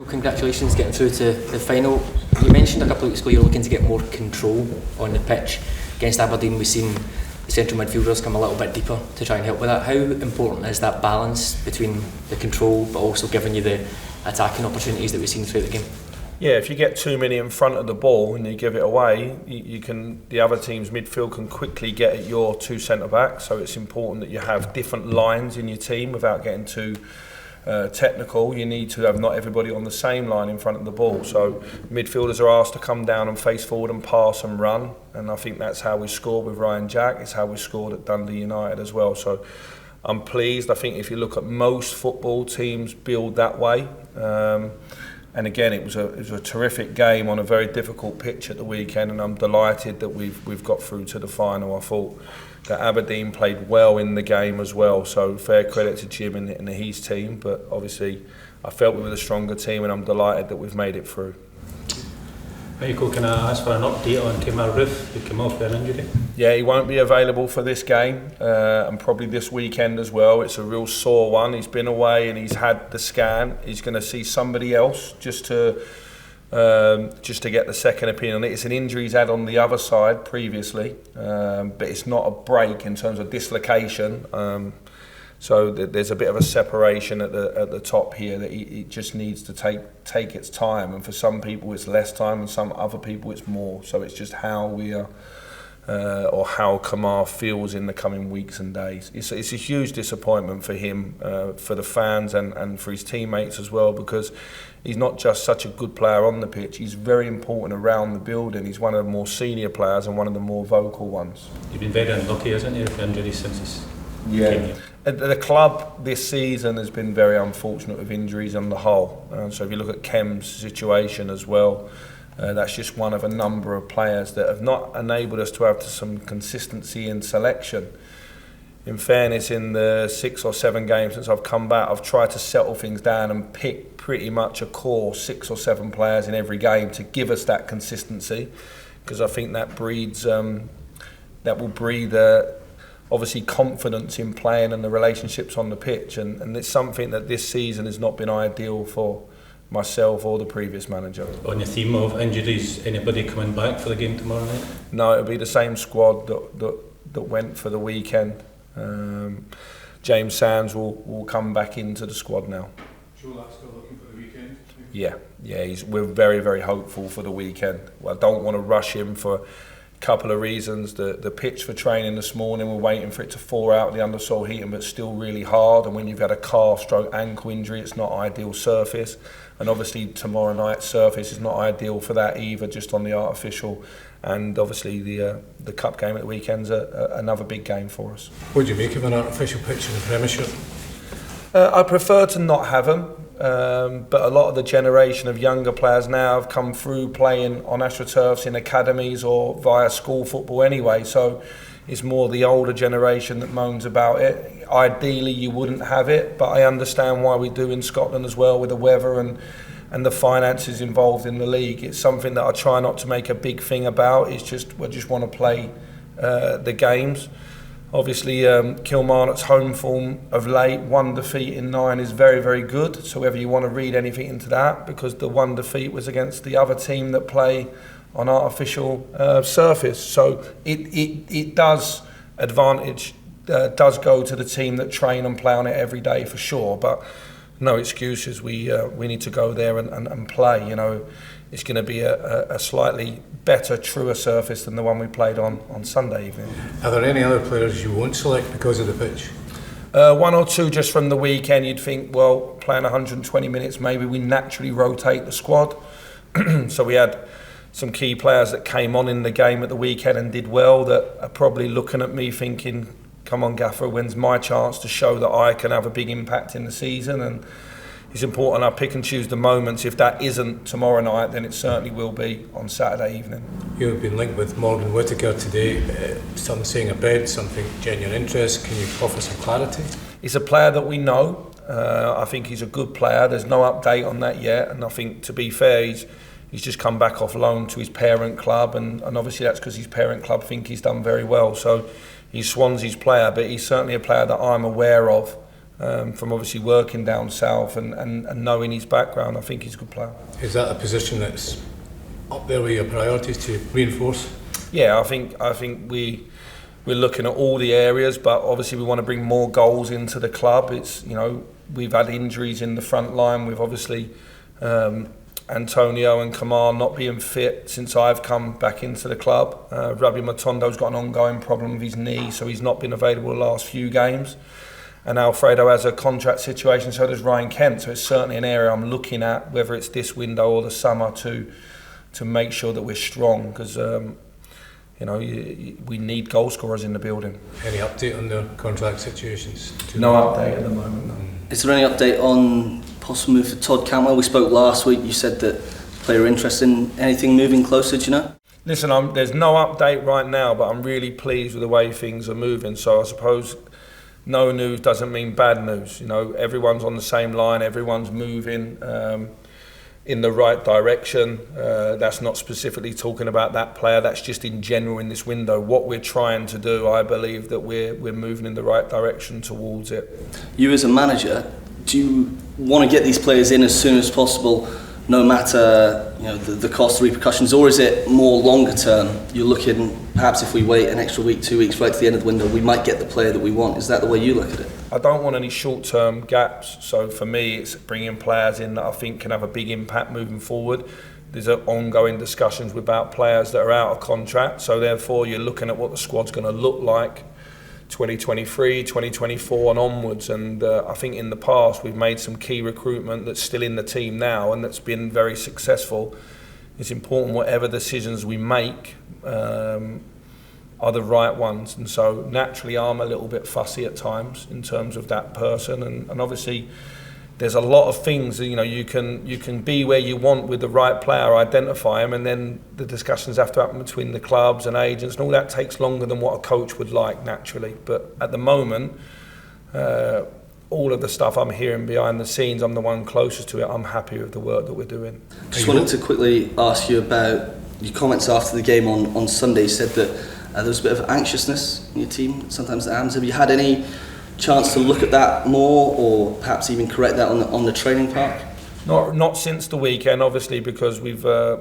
Congratulations getting through to the final. You mentioned a couple of weeks ago you're looking to get more control on the pitch. Against Aberdeen we've seen the central midfielders come a little bit deeper to try and help with that. How important is that balance between the control but also giving you the attacking opportunities that we've seen throughout the game? Yeah, if you get too many in front of the ball and you give it away, the other team's midfield can quickly get at your two centre backs. So it's important that you have different lines in your team without getting too technical. You need to have not everybody on the same line in front of the ball. So midfielders are asked to come down and face forward and pass and run. And I think that's how we scored with Ryan Jack. It's how we scored at Dundee United as well. So I'm pleased. I think if you look at most football teams build that way. And again, it was a terrific game on a very difficult pitch at the weekend, and I'm delighted that we've got through to the final. I thought that Aberdeen played well in the game as well, so fair credit to Jim and his team. But obviously, I felt we were the stronger team, and I'm delighted that we've made it through. Michael, can I ask for an update on Kemar Roofe, who came off with an injury? Yeah, he won't be available for this game and probably this weekend as well. It's a real sore one. He's been away and he's had the scan. He's going to see somebody else just to get the second opinion on it. It's an injury he's had on the other side previously, but it's not a break in terms of dislocation. So there's a bit of a separation at the top here that it just needs to take its time, and for some people it's less time and some other people it's more. So it's just how we are or how Kemar feels in the coming weeks and days. It's a huge disappointment for him, for the fans and for his teammates as well, because he's not just such a good player on the pitch, he's very important around the building. He's one of the more senior players and one of the more vocal ones. You've been very unlucky, hasn't you, with injuries since he's came here? The club this season has been very unfortunate with injuries on the whole. So if you look at Kem's situation as well, that's just one of a number of players that have not enabled us to have some consistency in selection. In fairness, in the 6 or 7 games since I've come back, I've tried to settle things down and pick pretty much a core 6 or 7 players in every game to give us that consistency, because I think that will breed obviously confidence in playing and the relationships on the pitch, and it's something that this season has not been ideal for myself or the previous manager. On the theme of injuries, anybody coming back for the game tomorrow night? No, it'll be the same squad that went for the weekend. James Sands will come back into the squad now. Sure, that's still looking for the weekend? Yeah, we're very, very hopeful for the weekend. Well, I don't want to rush him for couple of reasons. The pitch for training this morning, we're waiting for it to thaw out, the undersoil heating, but still really hard, and when you've had a calf stroke ankle injury, it's not ideal surface, and obviously tomorrow night's surface is not ideal for that either, just on the artificial, and obviously the cup game at the weekend's another big game for us. What do you make of an artificial pitch in the Premiership? I prefer to not have them. But a lot of the generation of younger players now have come through playing on AstroTurfs in academies or via school football anyway, so it's more the older generation that moans about it. Ideally you wouldn't have it, but I understand why we do in Scotland as well, with the weather and the finances involved in the league. It's something that I try not to make a big thing about. It's just we just want to play the games. Obviously, Kilmarnock's home form of late, 1 defeat in 9 is very, very good. So whether you want to read anything into that, because the 1 defeat was against the other team that play on artificial surface. So it does advantage, does go to the team that train and play on it every day for sure. But no excuses. We need to go there and play. You know, it's going to be a slightly better, truer surface than the one we played on Sunday evening. Are there any other players you won't select because of the pitch? 1 or 2 just from the weekend. You'd think, well, playing 120 minutes, maybe we naturally rotate the squad. So we had some key players that came on in the game at the weekend and did well, that are probably looking at me thinking, come on Gaffer, when's my chance to show that I can have a big impact in the season? And it's important I pick and choose the moments. If that isn't tomorrow night, then it certainly will be on Saturday evening. You've been linked with Morgan Whittaker today. Some saying a bid, something genuine interest. Can you offer some clarity? He's a player that we know. I think he's a good player. There's no update on that yet. And I think, to be fair, he's just come back off loan to his parent club. And obviously that's because his parent club think he's done very well. So he's Swansea's player, but he's certainly a player that I'm aware of. from obviously working down south and knowing his background. I think he's a good player. Is that a position that's up there with your priorities to reinforce? Yeah, I think we're looking at all the areas, but obviously we want to bring more goals into the club. It's, you know, we've had injuries in the front line with obviously Antonio and Kemar not being fit since I've come back into the club. Rabbi Matondo's got an ongoing problem with his knee, so he's not been available the last few games. And Alfredo has a contract situation, so does Ryan Kent. So it's certainly an area I'm looking at, whether it's this window or the summer, to make sure that we're strong, because you know, we need goal scorers in the building. Any update on their contract situations? No update at the moment, no. Is there any update on possible move for Todd Cantwell? We spoke last week, you said that player interest in anything moving closer, do you know? Listen, there's no update right now, but I'm really pleased with the way things are moving. So I suppose no news doesn't mean bad news. You know, everyone's on the same line, everyone's moving in the right direction. That's not specifically talking about that player, that's just in general in this window. What we're trying to do, I believe that we're moving in the right direction towards it. You as a manager, do you want to get these players in as soon as possible, no matter, you know, the cost, the repercussions, or is it more longer term? You're looking, perhaps if we wait an extra week, 2 weeks, right to the end of the window, we might get the player that we want. Is that the way you look at it? I don't want any short-term gaps, so for me it's bringing players in that I think can have a big impact moving forward. There's ongoing discussions about players that are out of contract, so therefore you're looking at what the squad's going to look like 2023, 2024 and onwards, and I think in the past we've made some key recruitment that's still in the team now and that's been very successful. It's important whatever decisions we make are the right ones, and so naturally I'm a little bit fussy at times in terms of that person, and obviously there's a lot of things that, you know, you can be where you want with the right player, identify them, and then the discussions have to happen between the clubs and agents, and all that takes longer than what a coach would like naturally. But at the moment, all of the stuff I'm hearing behind the scenes, I'm the one closest to it. I'm happy with the work that we're doing. Just wanted to quickly ask you about your comments after the game on Sunday. You said that there was a bit of anxiousness in your team, sometimes at AMS. Have you had any chance to look at that more, or perhaps even correct that on the training park? Not since the weekend, obviously, because we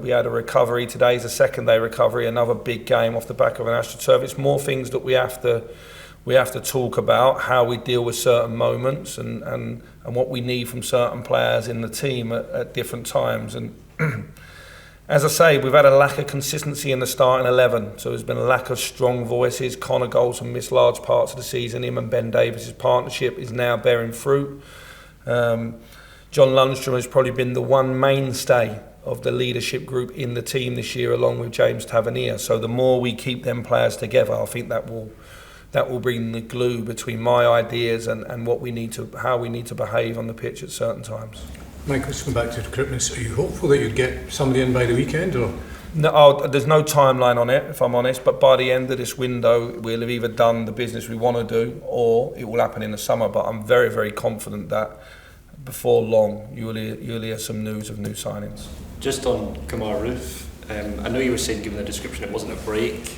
had a recovery. Today's a second day recovery, another big game off the back of an AstroTurf. It's more things that we have to talk about, how we deal with certain moments and what we need from certain players in the team at different times. And as I say, we've had a lack of consistency in the starting 11, so there's been a lack of strong voices. Connor Goldson missed large parts of the season. Him and Ben Davies' partnership is now bearing fruit. John Lundstrom has probably been the one mainstay of the leadership group in the team this year, along with James Tavernier. So the more we keep them players together, I think that will bring the glue between my ideas and how we need to behave on the pitch at certain times. Mike, let's come back to recruitment. So are you hopeful that you'd get somebody in by the weekend, or? No, there's no timeline on it, if I'm honest, but by the end of this window we'll have either done the business we want to do or it will happen in the summer. But I'm very, very confident that before long you'll hear some news of new signings. Just on Kemar Roofe, I know you were saying, given the description, it wasn't a break,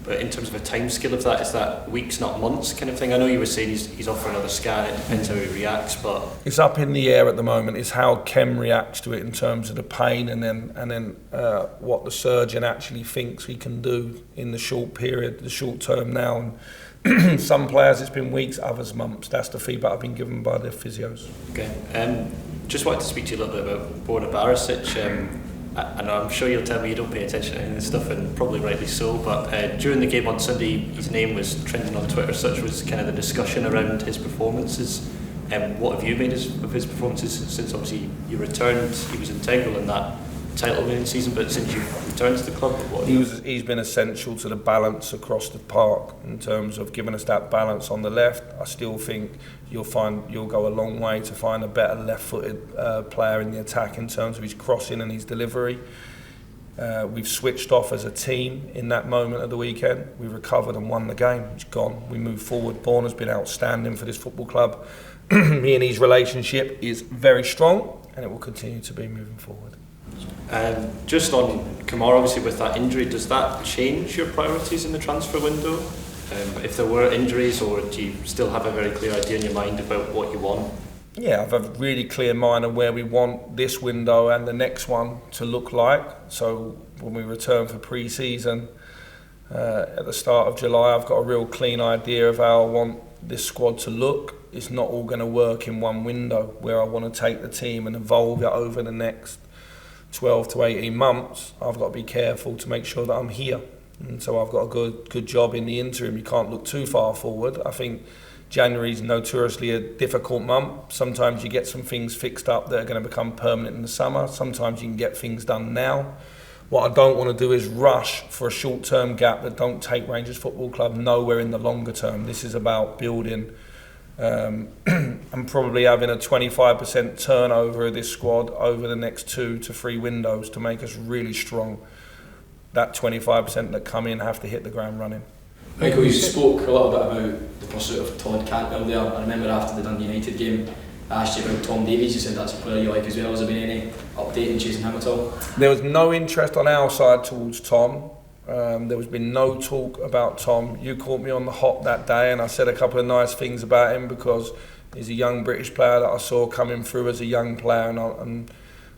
but in terms of a time scale of that, is that weeks, not months kind of thing? I know you were saying he's off for another scan, it depends how he reacts, but... It's up in the air at the moment. It's how Kem reacts to it in terms of the pain and then what the surgeon actually thinks he can do in the short period, the short term now. And some players it's been weeks, others months. That's the feedback I've been given by the physios. Okay. Just wanted to speak to you a little bit about Borna Barisic. And I'm sure you'll tell me you don't pay attention to any of this stuff, and probably rightly so, but during the game on Sunday his name was trending on Twitter. Such was kind of the discussion around his performances. What have you made of his performances since obviously you returned? He was integral in that title winning season, but since you've returned to the club, he's been essential to the balance across the park in terms of giving us that balance on the left. I still think you'll go a long way to find a better left-footed player in the attack in terms of his crossing and his delivery. We've switched off as a team in that moment of the weekend. We recovered and won the game. It's gone. We move forward. Borna's been outstanding for this football club. Me and his relationship is very strong, and it will continue to be moving forward. Just on Kemar, obviously with that injury, does that change your priorities in the transfer window? If there were injuries, or do you still have a very clear idea in your mind about what you want? Yeah, I've a really clear mind of where we want this window and the next one to look like. So when we return for pre-season at the start of July, I've got a real clean idea of how I want this squad to look. It's not all going to work in one window, where I want to take the team and evolve it over the next 12 to 18 months. I've got to be careful to make sure that I'm here. And so I've got a good job in the interim. You can't look too far forward. I think January is notoriously a difficult month. Sometimes you get some things fixed up that are going to become permanent in the summer. Sometimes you can get things done now. What I don't want to do is rush for a short-term gap that don't take Rangers Football Club nowhere in the longer term. This is about building and probably having a 25% turnover of this squad over the next 2 to 3 windows to make us really strong. That 25% that come in have to hit the ground running. Michael, you spoke a little bit about the pursuit of Todd Cantwell there. I remember after the Dundee United game, I asked you about Tom Davies. You said that's a player you like as well. Has there been any update in chasing him at all? There was no interest on our side towards Tom. There has been no talk about Tom. You caught me on the hop that day, and I said a couple of nice things about him because he's a young British player that I saw coming through as a young player, and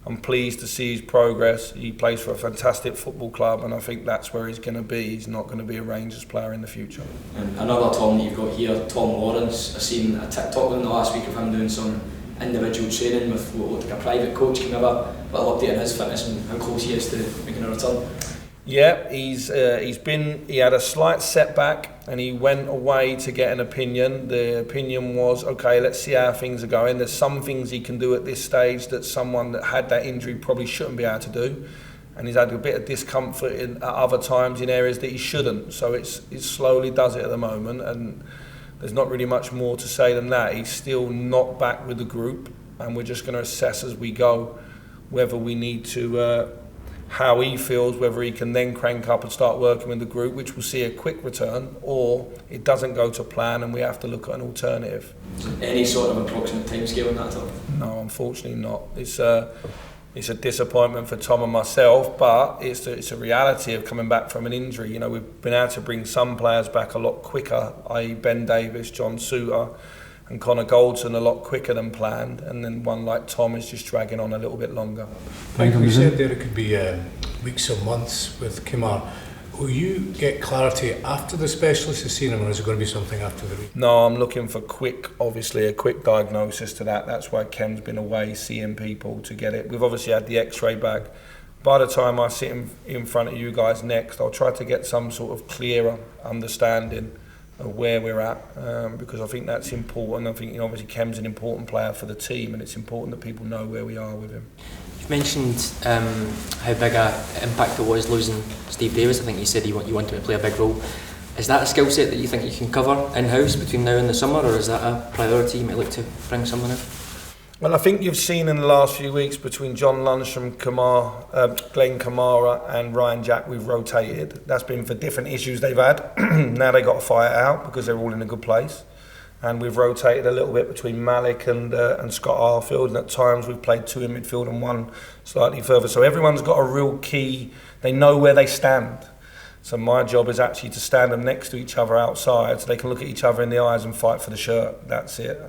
I'm pleased to see his progress. He plays for a fantastic football club, and I think that's where he's going to be. He's not going to be a Rangers player in the future. And another Tom that you've got here, Tom Lawrence. I've seen a TikTok in the last week of him doing some individual training with what looked like a private coach. Can you have a little update on his fitness and how close he is to making a return? Yeah, he had a slight setback and he went away to get an opinion. The opinion was, okay, let's see how things are going. There's some things he can do at this stage that someone that had that injury probably shouldn't be able to do. And he's had a bit of discomfort at other times in areas that he shouldn't. So it slowly does it at the moment, and there's not really much more to say than that. He's still not back with the group, and we're just going to assess as we go whether we need to how he feels, whether he can then crank up and start working with the group, which will see a quick return, or it doesn't go to plan and we have to look at an alternative. Any sort of approximate timescale on that at all? No, unfortunately not. It's a disappointment for Tom and myself, but it's a reality of coming back from an injury. You know, we've been able to bring some players back a lot quicker, i.e. Ben Davis, John Souttar and Connor Goldson a lot quicker than planned, and then one like Tom is just dragging on a little bit longer. Michael, you said there it could be weeks or months with Kemar. Will you get clarity after the specialist has seen him, or is it going to be something after the week? No, I'm looking for a quick diagnosis to that. That's why Kem's been away seeing people to get it. We've obviously had the x-ray back. By the time I sit in front of you guys next, I'll try to get some sort of clearer understanding of where we're at, because I think that's important. I think obviously Kem's an important player for the team, and it's important that people know where we are with him. You've mentioned how big an impact it was losing Steve Davis. I think you said you want him to play a big role. Is that a skill set that you think you can cover in-house between now and the summer, or is that a priority you might look to bring someone in? Well, I think you've seen in the last few weeks between John Lundstrom, Glenn Kamara and Ryan Jack, we've rotated. That's been for different issues they've had. Now they've got to fight it out because they're all in a good place. And we've rotated a little bit between Malik and Scott Arfield, and at times we've played 2 in midfield and 1 slightly further. So everyone's got a real key, they know where they stand. So my job is actually to stand them next to each other outside so they can look at each other in the eyes and fight for the shirt. That's it.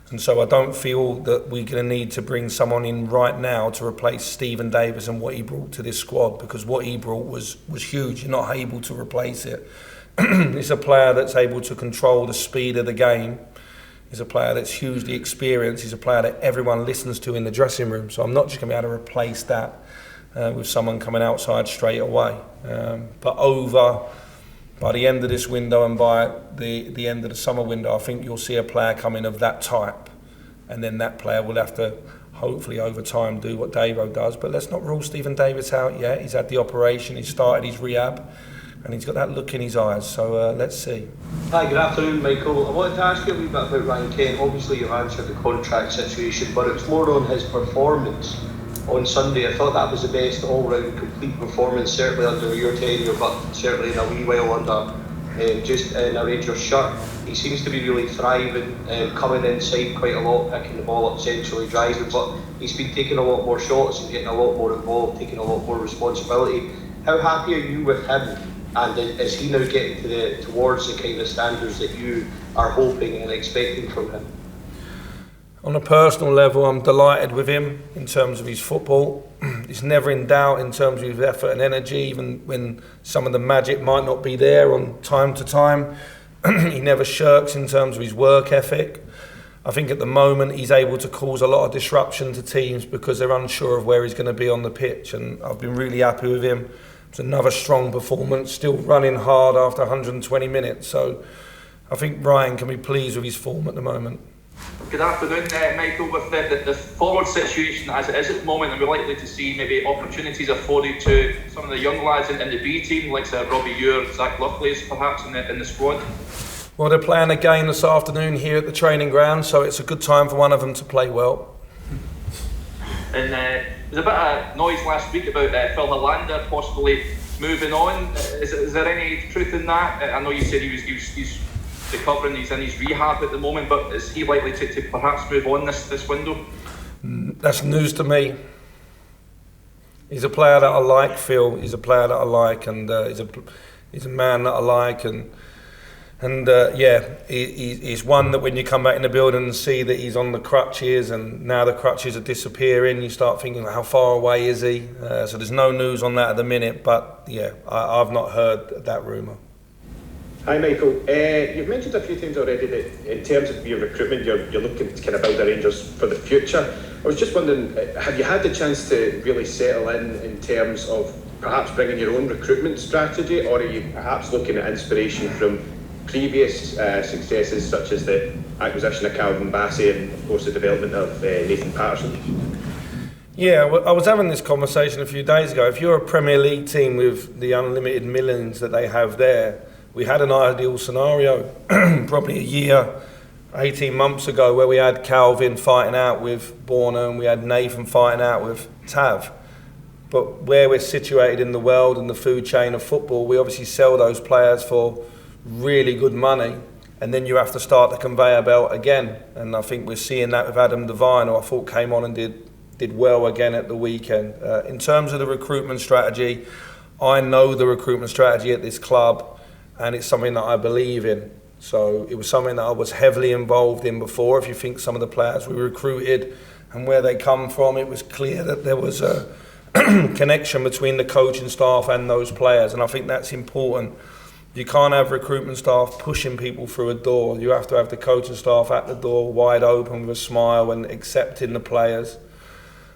And so I don't feel that we're going to need to bring someone in right now to replace Stephen Davis and what he brought to this squad, because what he brought was huge. You're not able to replace it. He's a player that's able to control the speed of the game. He's a player that's hugely experienced. He's a player that everyone listens to in the dressing room. So I'm not just going to be able to replace that with someone coming outside straight away. But by the end of this window and by the end of the summer window, I think you'll see a player come in of that type. And then that player will have to, hopefully over time, do what Davo does. But let's not rule Stephen Davis out yet. He's had the operation, he's started his rehab, and he's got that look in his eyes. So let's see. Hi, good afternoon, Michael. I wanted to ask you a wee bit about Ryan Kent. Obviously, you've answered the contract situation, but it was more on his performance on Sunday. I thought that was the best all-round complete performance, certainly under your tenure, but certainly in a wee while under just in a Rangers shirt. He seems to be really thriving, coming inside quite a lot, picking the ball up centrally, driving, but he's been taking a lot more shots and getting a lot more involved, taking a lot more responsibility. How happy are you with him And is he now getting towards the kind of standards that you are hoping and expecting from him? On a personal level, I'm delighted with him in terms of his football. He's never in doubt in terms of his effort and energy, even when some of the magic might not be there on time to time. He never shirks in terms of his work ethic. I think at the moment he's able to cause a lot of disruption to teams because they're unsure of where he's going to be on the pitch, and I've been really happy with him. It's another strong performance, still running hard after 120 minutes. So I think Ryan can be pleased with his form at the moment. Good afternoon, Michael. With the forward situation as it is at the moment, and we're likely to see maybe opportunities afforded to some of the young lads in the B team, like Robbie Ure, Zach Loughley's perhaps in the squad. Well, they're playing a game this afternoon here at the training ground, so it's a good time for one of them to play well. And there's a bit of noise last week about Phil Hollander possibly moving on. Is there any truth in that? I know you said he's recovering, he's in his rehab at the moment, but is he likely to perhaps move on this window? That's news to me. He's a player that I like, Phil. He's a player that I like, and he's a man that I like, and he's one that when you come back in the building and see that he's on the crutches, and now the crutches are disappearing, you start thinking, how far away is he? So there's no news on that at the minute, but yeah, I've not heard that rumour. Hi Michael, you've mentioned a few times already that in terms of your recruitment you're looking to kind of build the Rangers for the future. I was just wondering, have you had the chance to really settle in terms of perhaps bringing your own recruitment strategy, or are you perhaps looking at inspiration from previous successes such as the acquisition of Calvin Bassey and of course the development of Nathan Patterson? Yeah, well, I was having this conversation a few days ago. If you're a Premier League team with the unlimited millions that they have there, we had an ideal scenario probably a year, 18 months ago, where we had Calvin fighting out with Borna and we had Nathan fighting out with Tav. But where we're situated in the world and the food chain of football, we obviously sell those players for really good money, and then you have to start the conveyor belt again. And I think we're seeing that with Adam Devine, who I thought came on and did well again at the weekend. In terms of the recruitment strategy, I know the recruitment strategy at this club, and it's something that I believe in. So it was something that I was heavily involved in before. If you think some of the players we recruited and where they come from, it was clear that there was a connection between the coaching staff and those players, and I think that's important. You can't have recruitment staff pushing people through a door. You have to have the coaching staff at the door, wide open with a smile and accepting the players.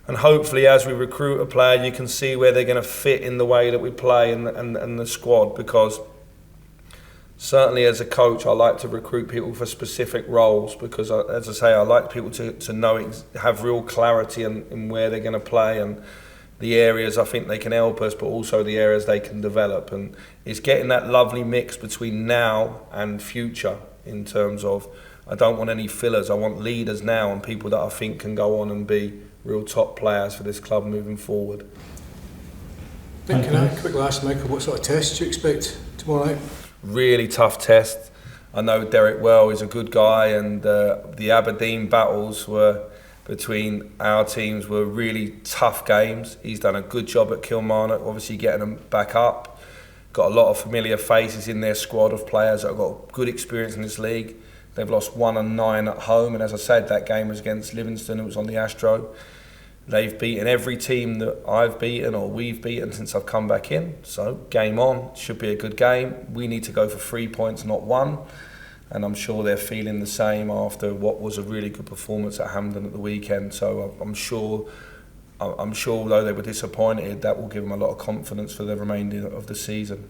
And hopefully as we recruit a player, you can see where they're going to fit in the way that we play and the squad, because certainly as a coach, I like to recruit people for specific roles because, as I say, I like people to know, have real clarity in where they're going to play and the areas I think they can help us, but also the areas they can develop. And it's getting that lovely mix between now and future in terms of, I don't want any fillers. I want leaders now and people that I think can go on and be real top players for this club moving forward. Can I quickly ask Michael, what sort of tests do you expect tomorrow night? Really tough test. I know Derek Well is a good guy, and the Aberdeen battles between our teams were really tough games. He's done a good job at Kilmarnock, obviously getting them back up. Got a lot of familiar faces in their squad of players that have got good experience in this league. They've lost 1-9 at home, and as I said, that game was against Livingston. It was on the Astro. They've beaten every team that I've beaten or we've beaten since I've come back in. So game on, should be a good game. We need to go for 3 points, not 1. And I'm sure they're feeling the same after what was a really good performance at Hampden at the weekend. So I'm sure although they were disappointed, that will give them a lot of confidence for the remainder of the season.